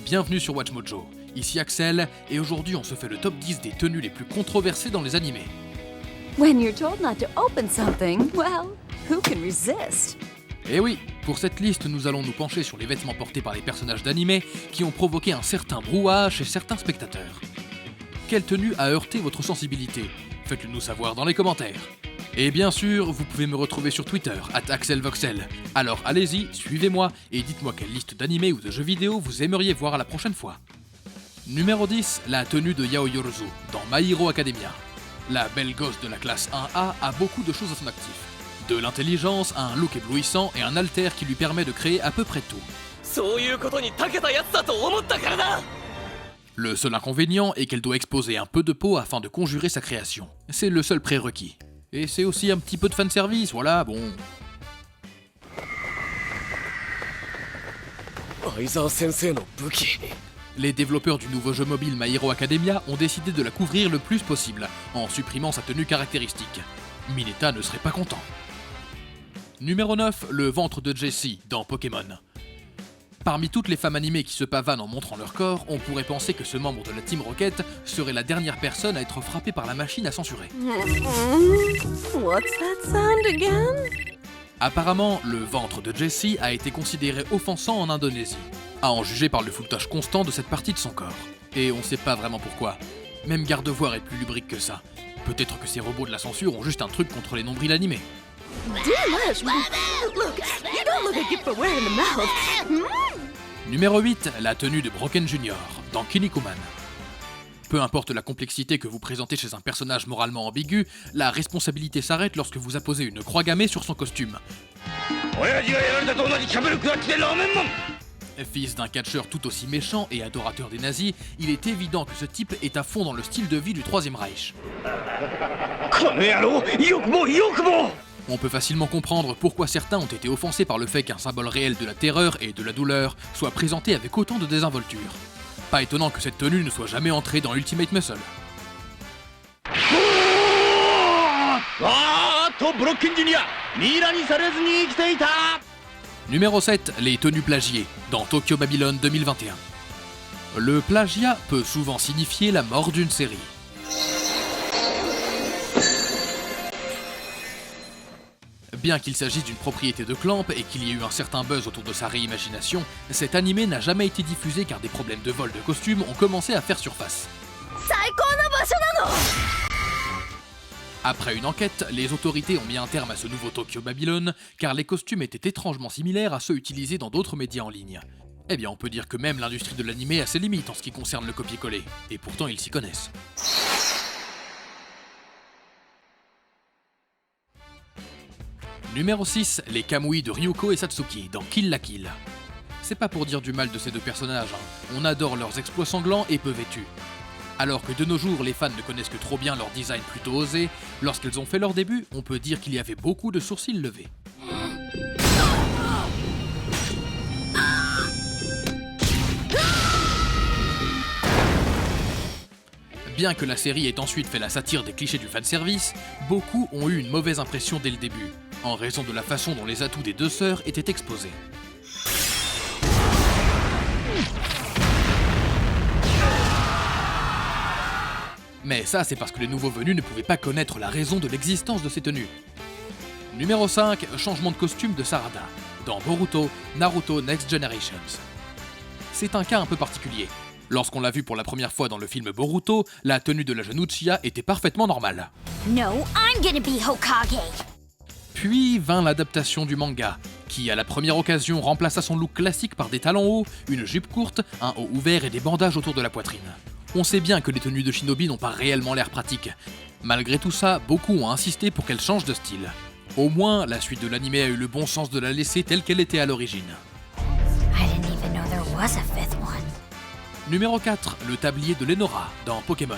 Bienvenue sur Watch Mojo, ici Axel, et aujourd'hui on se fait le top 10 des tenues les plus controversées dans les animés. When you're told not to open something, well, who can resist? Et oui, pour cette liste nous allons nous pencher sur les vêtements portés par les personnages d'animé qui ont provoqué un certain brouhaha chez certains spectateurs. Quelle tenue a heurté votre sensibilité? Faites-le nous savoir dans les commentaires. Et bien sûr, vous pouvez me retrouver sur Twitter, @AxelVoxel. Alors allez-y, suivez-moi et dites-moi quelle liste d'animés ou de jeux vidéo vous aimeriez voir à la prochaine fois. Numéro 10, la tenue de Yaoyorozu dans My Hero Academia. La belle gosse de la classe 1A a beaucoup de choses à son actif. De l'intelligence à un look éblouissant et un alter qui lui permet de créer à peu près tout. Le seul inconvénient est qu'elle doit exposer un peu de peau afin de conjurer sa création. C'est le seul prérequis. Et c'est aussi un petit peu de fanservice, voilà, bon. Les développeurs du nouveau jeu mobile My Hero Academia ont décidé de la couvrir le plus possible, en supprimant sa tenue caractéristique. Mineta ne serait pas content. Numéro 9, le ventre de Jessie dans Pokémon. Parmi toutes les femmes animées qui se pavanent en montrant leur corps, on pourrait penser que ce membre de la Team Rocket serait la dernière personne à être frappée par la machine à censurer. What's that sound again? Apparemment, le ventre de Jessie a été considéré offensant en Indonésie, à en juger par le floutage constant de cette partie de son corps. Et on sait pas vraiment pourquoi. Même Gardevoir est plus lubrique que ça. Peut-être que ces robots de la censure ont juste un truc contre les nombrils animés. Delish! Look, you don't look a gift for wearing the mouth. Numéro 8, la tenue de Broken Jr. dans Kinnikuman. Peu importe la complexité que vous présentez chez un personnage moralement ambigu, la responsabilité s'arrête lorsque vous apposez une croix gammée sur son costume. Fils d'un catcheur tout aussi méchant et adorateur des nazis, il est évident que ce type est à fond dans le style de vie du Troisième Reich. On peut facilement comprendre pourquoi certains ont été offensés par le fait qu'un symbole réel de la terreur et de la douleur soit présenté avec autant de désinvolture. Pas étonnant que cette tenue ne soit jamais entrée dans Ultimate Muscle. Numéro 7, les tenues plagiées dans Tokyo Babylon 2021. Le plagiat peut souvent signifier la mort d'une série. Bien qu'il s'agisse d'une propriété de Clamp et qu'il y ait eu un certain buzz autour de sa réimagination, cet animé n'a jamais été diffusé car des problèmes de vol de costumes ont commencé à faire surface. Après une enquête, les autorités ont mis un terme à ce nouveau Tokyo Babylon car les costumes étaient étrangement similaires à ceux utilisés dans d'autres médias en ligne. Eh bien on peut dire que même l'industrie de l'animé a ses limites en ce qui concerne le copier-coller, et pourtant ils s'y connaissent. Numéro 6, les Kamui de Ryuko et Satsuki dans Kill la Kill. C'est pas pour dire du mal de ces deux personnages, on adore leurs exploits sanglants et peu vêtus. Alors que de nos jours les fans ne connaissent que trop bien leur design plutôt osé, lorsqu'elles ont fait leur début, on peut dire qu'il y avait beaucoup de sourcils levés. Bien que la série ait ensuite fait la satire des clichés du fanservice, beaucoup ont eu une mauvaise impression dès le début, en raison de la façon dont les atouts des deux sœurs étaient exposés. Mais ça, c'est parce que les nouveaux venus ne pouvaient pas connaître la raison de l'existence de ces tenues. Numéro 5, changement de costume de Sarada, dans Boruto, Naruto Next Generations. C'est un cas un peu particulier. Lorsqu'on l'a vu pour la première fois dans le film Boruto, la tenue de la jeune Uchiha était parfaitement normale. No, I'm gonna be Hokage. Puis vint l'adaptation du manga, qui à la première occasion remplaça son look classique par des talons hauts, une jupe courte, un haut ouvert et des bandages autour de la poitrine. On sait bien que les tenues de shinobi n'ont pas réellement l'air pratiques. Malgré tout ça, beaucoup ont insisté pour qu'elle change de style. Au moins, la suite de l'anime a eu le bon sens de la laisser telle qu'elle était à l'origine. I didn't even know there was a fifth one. Numéro 4, le tablier de Lenora, dans Pokémon.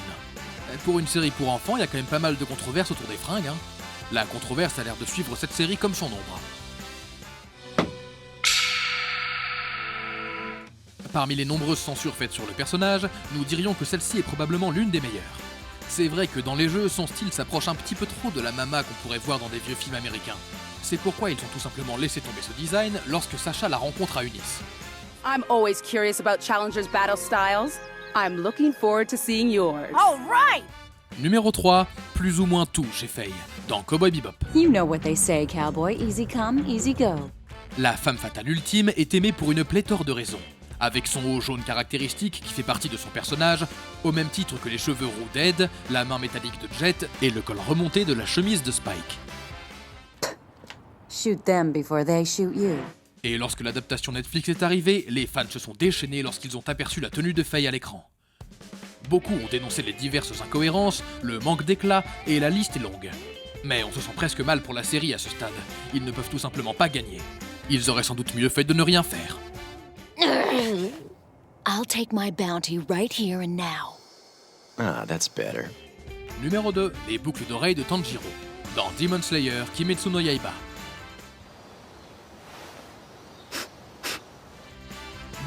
Pour une série pour enfants, il y a quand même pas mal de controverses autour des fringues. La controverse a l'air de suivre cette série comme son ombre. Parmi les nombreuses censures faites sur le personnage, nous dirions que celle-ci est probablement l'une des meilleures. C'est vrai que dans les jeux, son style s'approche un petit peu trop de la mama qu'on pourrait voir dans des vieux films américains. C'est pourquoi ils ont tout simplement laissé tomber ce design lorsque Sacha la rencontre à Unis. I'm always curious about challengers' battle styles. I'm looking forward to seeing yours. All right! Numéro 3, plus ou moins tout chez Faye, dans Cowboy Bebop. You know what they say, cowboy. Easy come, easy go. La femme fatale ultime est aimée pour une pléthore de raisons. Avec son haut jaune caractéristique qui fait partie de son personnage, au même titre que les cheveux roux d'Ed, la main métallique de Jet et le col remonté de la chemise de Spike. Shoot them before they shoot you. Et lorsque l'adaptation Netflix est arrivée, les fans se sont déchaînés lorsqu'ils ont aperçu la tenue de Faye à l'écran. Beaucoup ont dénoncé les diverses incohérences, le manque d'éclat, et la liste est longue. Mais on se sent presque mal pour la série à ce stade. Ils ne peuvent tout simplement pas gagner. Ils auraient sans doute mieux fait de ne rien faire. I'll take my bounty right here and now. Ah, that's better. Numéro 2, les boucles d'oreilles de Tanjiro, dans Demon Slayer Kimetsu no Yaiba.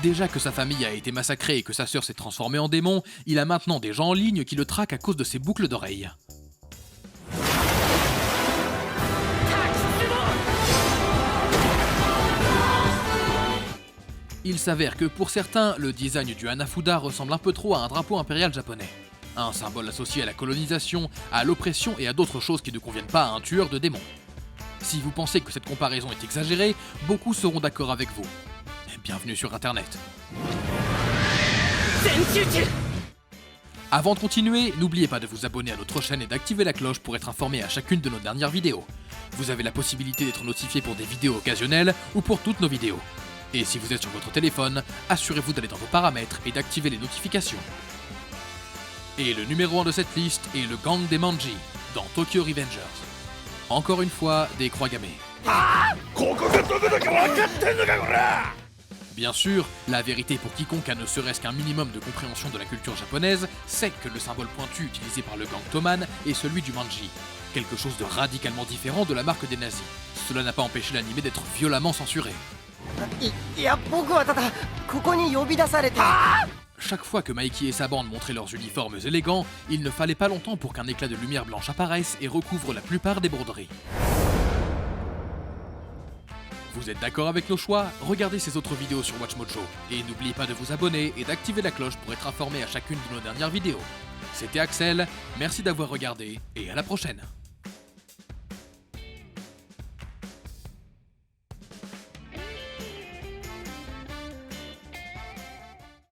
Déjà que sa famille a été massacrée et que sa sœur s'est transformée en démon, il a maintenant des gens en ligne qui le traquent à cause de ses boucles d'oreilles. Il s'avère que pour certains, le design du Hanafuda ressemble un peu trop à un drapeau impérial japonais. Un symbole associé à la colonisation, à l'oppression et à d'autres choses qui ne conviennent pas à un tueur de démons. Si vous pensez que cette comparaison est exagérée, beaucoup seront d'accord avec vous. Bienvenue sur Internet. Avant de continuer, n'oubliez pas de vous abonner à notre chaîne et d'activer la cloche pour être informé à chacune de nos dernières vidéos. Vous avez la possibilité d'être notifié pour des vidéos occasionnelles ou pour toutes nos vidéos. Et si vous êtes sur votre téléphone, assurez-vous d'aller dans vos paramètres et d'activer les notifications. Et le numéro 1 de cette liste est le gang des Manji, dans Tokyo Revengers. Encore une fois, des croix gammées. Bien sûr, la vérité pour quiconque a ne serait-ce qu'un minimum de compréhension de la culture japonaise, c'est que le symbole pointu utilisé par le gang Toman est celui du Manji, quelque chose de radicalement différent de la marque des nazis. Cela n'a pas empêché l'anime d'être violemment censuré. Chaque fois que Mikey et sa bande montraient leurs uniformes élégants, il ne fallait pas longtemps pour qu'un éclat de lumière blanche apparaisse et recouvre la plupart des broderies. Vous êtes d'accord avec nos choix? Regardez ces autres vidéos sur WatchMojo. Et n'oubliez pas de vous abonner et d'activer la cloche pour être informé à chacune de nos dernières vidéos. C'était Axel, merci d'avoir regardé et à la prochaine.